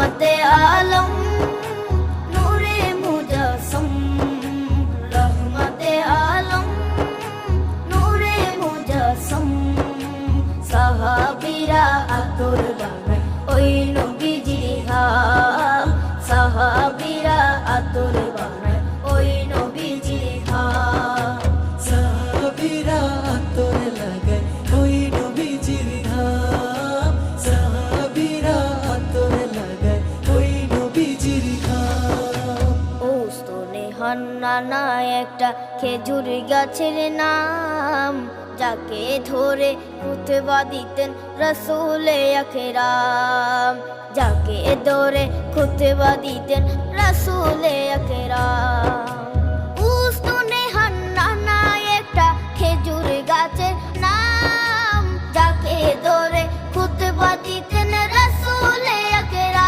রহমতে আলম নূরে মুজাসসম, রহমতে আলম নূরে মুজাসসম। সাহাবীরা আতর বানায় ওই নবীজির ঘাম, সাহাবীরা আতর বানায় ওই নবীজির ঘাম। সাহাবীরা আতর লাগায় ওই নবীজির ঘাম, সাহাবীরা আতর লাগায় ওই নবীজির ঘাম। ওস্তনে হান্নানা একটা খেজুর গাছের নাম, যাকে ধরে খুতবা দিতেন রাসূলে আকরাম, যাকে ধরে খুতবা দিতেন রাসূলে আকরাম।